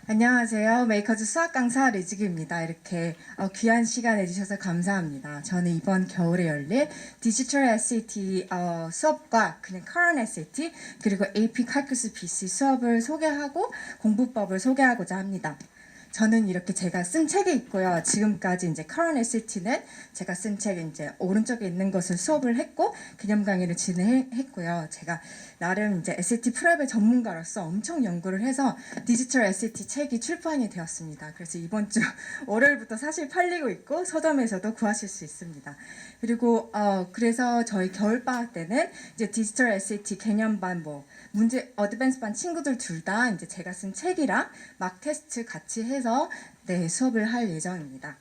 안녕하세요. 메이커즈 수학 강사 리즈기입니다. 이렇게 귀한 시간 내주셔서 감사합니다. 저는 이번 겨울에 열릴 디지털 SAT 수업과 그냥 Current SAT 그리고 AP 칼큘러스 BC 수업을 소개하고 공부법을 소개하고자 합니다. 저는 이렇게 제가 쓴 책이 있고요. 지금까지 이제 Current SAT는 제가 쓴 책 이제 오른쪽에 있는 것을 수업을 했고 기념 강의를 진행했고요. 제가 나름 이제 SAT 프랩의 전문가로서 엄청 연구를 해서 디지털 SAT 책이 출판이 되었습니다. 그래서 이번 주 월요일부터 사실 팔리고 있고 서점에서도 구하실 수 있습니다. 그리고 그래서 저희 겨울 방학 때는 이제 디지털 SAT 개념반 문제 어드밴스 반 친구들 둘 다 이제 제가 쓴 책이랑 막 테스트 같이 해서 수업을 할 예정입니다.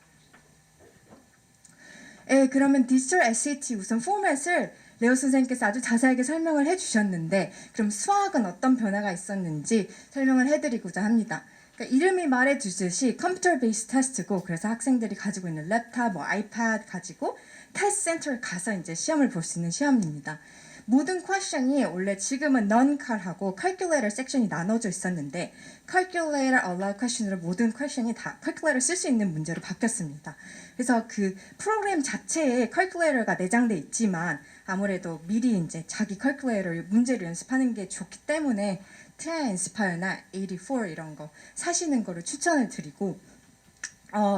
그러면 디지털 SAT 우선 포맷을 레오 선생님께서 아주 자세하게 설명을 해주셨는데 그럼 수학은 어떤 변화가 있었는지 설명을 해드리고자 합니다. 그러니까 이름이 말해주듯이 컴퓨터 베이스 테스트고 그래서 학생들이 가지고 있는 랩탑, 아이패드 가지고 테스트 센터에 가서 이제 시험을 볼 수 있는 시험입니다. 모든 퀘션이 원래 지금은 non-cal하고 calculator 섹션이 나눠져 있었는데 calculator allow question으로 모든 퀘션이 다 calculator 쓸 수 있는 문제로 바뀌었습니다. 그래서 그 프로그램 자체에 calculator가 내장돼 있지만 아무래도 미리 이제 자기 calculator 문제를 연습하는 게 좋기 때문에 TI 인스파이어나 84 이런 거 사시는 거를 추천을 드리고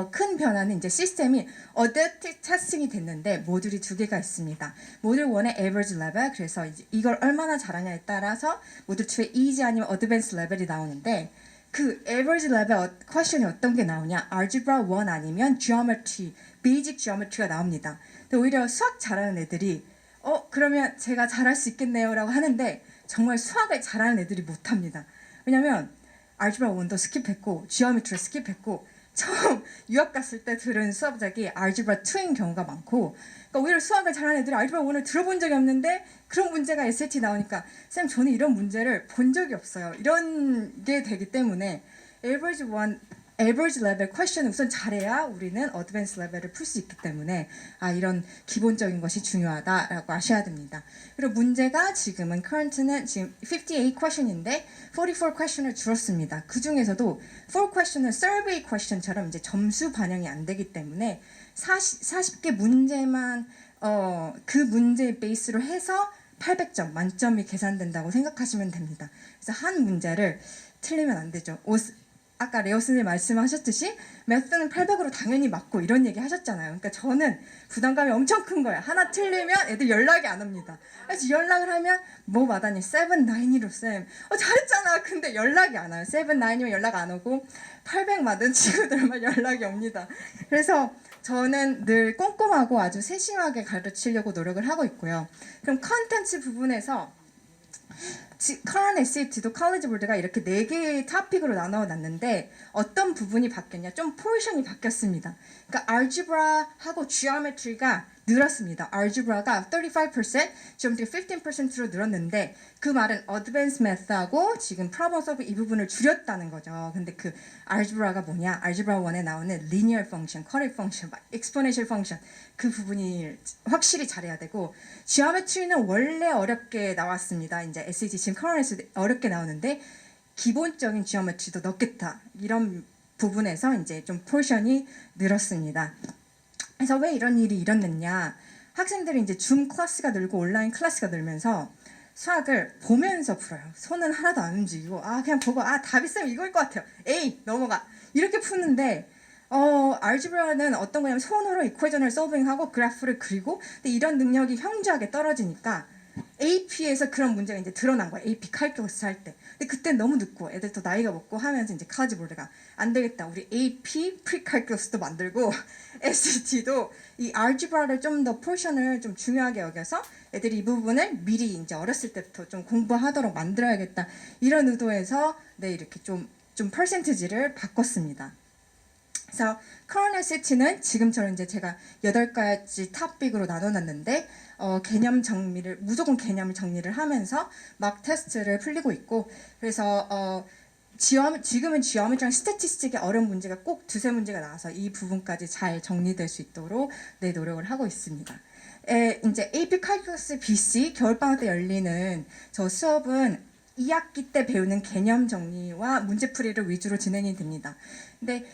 큰 변화는 이제 시스템이 어댑티브 테스팅이 됐는데 모듈이 두 개가 있습니다. 모듈 1의 average level 그래서 이걸 얼마나 잘하냐에 따라서 모듈 2의 easy 아니면 advanced level이 나오는데 그 average level question이 어떤 게 나오냐 algebra 1 아니면 geometry, basic geometry가 나옵니다. 근데 오히려 수학 잘하는 애들이 그러면 제가 잘할 수 있겠네요 라고 하는데 정말 수학을 잘하는 애들이 못합니다. 왜냐면 algebra 1도 스킵했고 geometry 스킵했고 처음 유학 갔을 때 들은 수업작이 알gebra 2인 경우가 많고 그러니까 오히려 수학을 잘하는 애들이 알gebra 1을 들어본 적이 없는데 그런 문제가 SAT 나오니까 쌤 저는 이런 문제를 본 적이 없어요. 이런 게 되기 때문에 average level question을 우선 잘해야 우리는 advanced level을 풀 수 있기 때문에 이런 기본적인 것이 중요하다라고 아셔야 됩니다. 그리고 문제가 지금은 current는 지금 58 question인데 44 question을 줄었습니다. 그 중에서도 4 question은 survey question처럼 이제 점수 반영이 안 되기 때문에 40개 문제만 그 문제 베이스로 해서 800점 만점이 계산된다고 생각하시면 됩니다. 그래서 한 문제를 틀리면 안 되죠. 아까 레오 선생님 말씀하셨듯이 매스는 800으로 당연히 맞고 이런 얘기 하셨잖아요. 그러니까 저는 부담감이 엄청 큰 거예요. 하나 틀리면 애들 연락이 안 옵니다. 그래서 연락을 하면 뭐 맞았니? 7, 9이로 쌤. 잘했잖아. 근데 연락이 안 와요. 7, 9이면 연락 안 오고 800 맞은 친구들만 연락이 옵니다. 그래서 저는 늘 꼼꼼하고 아주 세심하게 가르치려고 노력을 하고 있고요. 그럼 컨텐츠 부분에서 current SAT도 컬리지 보드가 이렇게 4개의 토픽으로 나눠놨는데 어떤 부분이 바뀌었냐? 좀 포지션이 바뀌었습니다. 그러니까 algebra하고 geometry가 늘었습니다. algebra가 35%, geometry 15%로 늘었는데 그 말은 advanced math하고 지금 problem solve 이 부분을 줄였다는 거죠. 근데 그 algebra가 뭐냐? algebra 1에 나오는 linear function, quadratic function, exponential function 그 부분이 확실히 잘해야 되고 geometry는 원래 어렵게 나왔습니다. 이제 SAT 지금 current에서 어렵게 나오는데 기본적인 geometry도 넣겠다. 이런 부분에서 이제 좀 포션이 늘었습니다. 그래서 왜 이런 일이 일어났냐? 학생들이 이제 줌 클래스가 늘고 온라인 클래스가 늘면서 수학을 보면서 풀어요. 손은 하나도 안 움직이고 그냥 보고 답이 쌤 이거일 것 같아요. A 넘어가 이렇게 푸는데 알지브라는 어떤 거냐면 손으로 이퀘이션을 솔빙하고 그래프를 그리고 근데 이런 능력이 현저하게 떨어지니까 AP에서 그런 문제가 이제 드러난 거예요. AP 칼큘러스 할 때. 근데 그때 너무 늦고 애들 또 나이가 먹고 하면서 이제 컬리지 보드가 안 되겠다. 우리 AP 프리 칼큘러스도 만들고 SAT도 이 알지브라를 좀 더 포션을 좀 중요하게 여겨서 애들이 이 부분을 미리 이제 어렸을 때부터 좀 공부하도록 만들어야겠다. 이런 의도에서 이렇게 좀 퍼센티지를 바꿨습니다. 그래서 current SAT는 지금처럼 이제 제가 8가지 토픽으로 나눠놨는데 개념 정리를 무조건 개념 정리를 하면서 막 테스트를 풀리고 있고 그래서 지금은 지오메트리랑 스태티스틱의 어려운 문제가 꼭 2-3문제가 나와서 이 부분까지 잘 정리될 수 있도록 노력을 하고 있습니다. 이제 AP 칼큘러스 BC 겨울방학 때 열리는 저 수업은 2학기 때 배우는 개념 정리와 문제풀이를 위주로 진행이 됩니다. 근데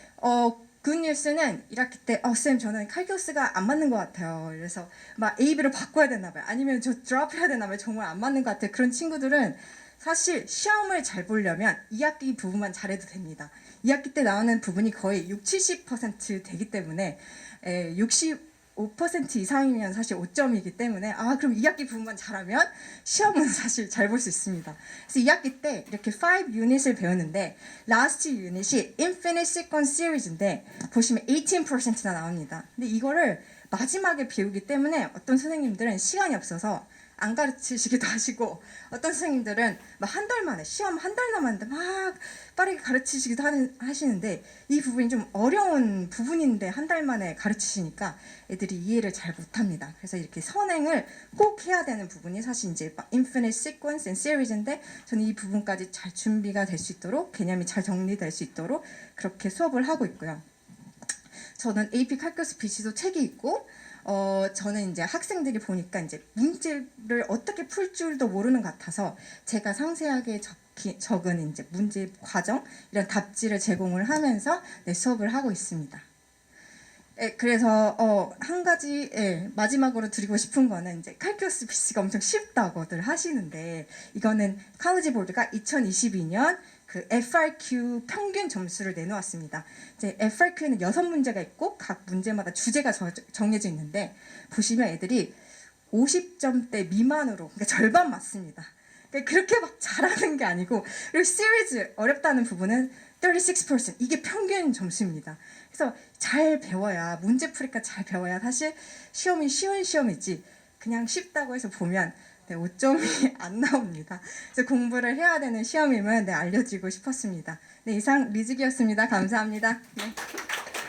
굿뉴스는 1학기 때 쌤 저는 칼교스가 안 맞는 것 같아요. 그래서 막 A, B로 바꿔야 되나 봐요. 아니면 저 드롭해야 되나 봐요. 정말 안 맞는 것 같아요. 그런 친구들은 사실 시험을 잘 보려면 2학기 부분만 잘해도 됩니다. 2학기 때 나오는 부분이 거의 60-70% 되기 때문에 65% 이상이면 사실 5점이기 때문에 그럼 2학기 부분만 잘하면 시험은 사실 잘 볼 수 있습니다. 그래서 2학기 때 이렇게 5 유닛을 배우는데 라스트 유닛이 Infinite Sequence Series인데 보시면 18%나 나옵니다. 근데 이거를 마지막에 배우기 때문에 어떤 선생님들은 시간이 없어서 안 가르치시기도 하시고 어떤 선생님들은 막 한 달 만에 시험 한 달 남았는데 막 빠르게 가르치시기도 하시는데 이 부분이 좀 어려운 부분인데 한 달 만에 가르치시니까 애들이 이해를 잘 못합니다. 그래서 이렇게 선행을 꼭 해야 되는 부분이 사실 이제 Infinite Sequence and Series인데 저는 이 부분까지 잘 준비가 될 수 있도록 개념이 잘 정리될 수 있도록 그렇게 수업을 하고 있고요. 저는 AP 칼교스 BC도 책이 있고 저는 이제 학생들이 보니까 이제 문제를 어떻게 풀 줄도 모르는 것 같아서 제가 상세하게 적은 이제 문제 과정 이런 답지를 제공을 하면서 수업을 하고 있습니다. 그래서 한 가지 마지막으로 드리고 싶은 거는 이제 칼교스 BC가 엄청 쉽다고들 하시는데 이거는 카우지 보드가 2022년 그 FRQ 평균 점수를 내놓았습니다. 이제 FRQ에는 6문제가 있고 각 문제마다 주제가 정해져 있는데 보시면 애들이 50점대 미만으로 그러니까 절반 맞습니다. 그러니까 그렇게 막 잘하는 게 아니고 그리고 시리즈 어렵다는 부분은 36% 이게 평균 점수입니다. 그래서 잘 배워야 문제풀이까지 잘 배워야 사실 시험이 쉬운 시험이지 그냥 쉽다고 해서 보면 5점이 안 나옵니다. 그래서 공부를 해야 되는 시험임을 알려드리고 싶었습니다. 네, 이상 리즈기였습니다. 감사합니다. 네.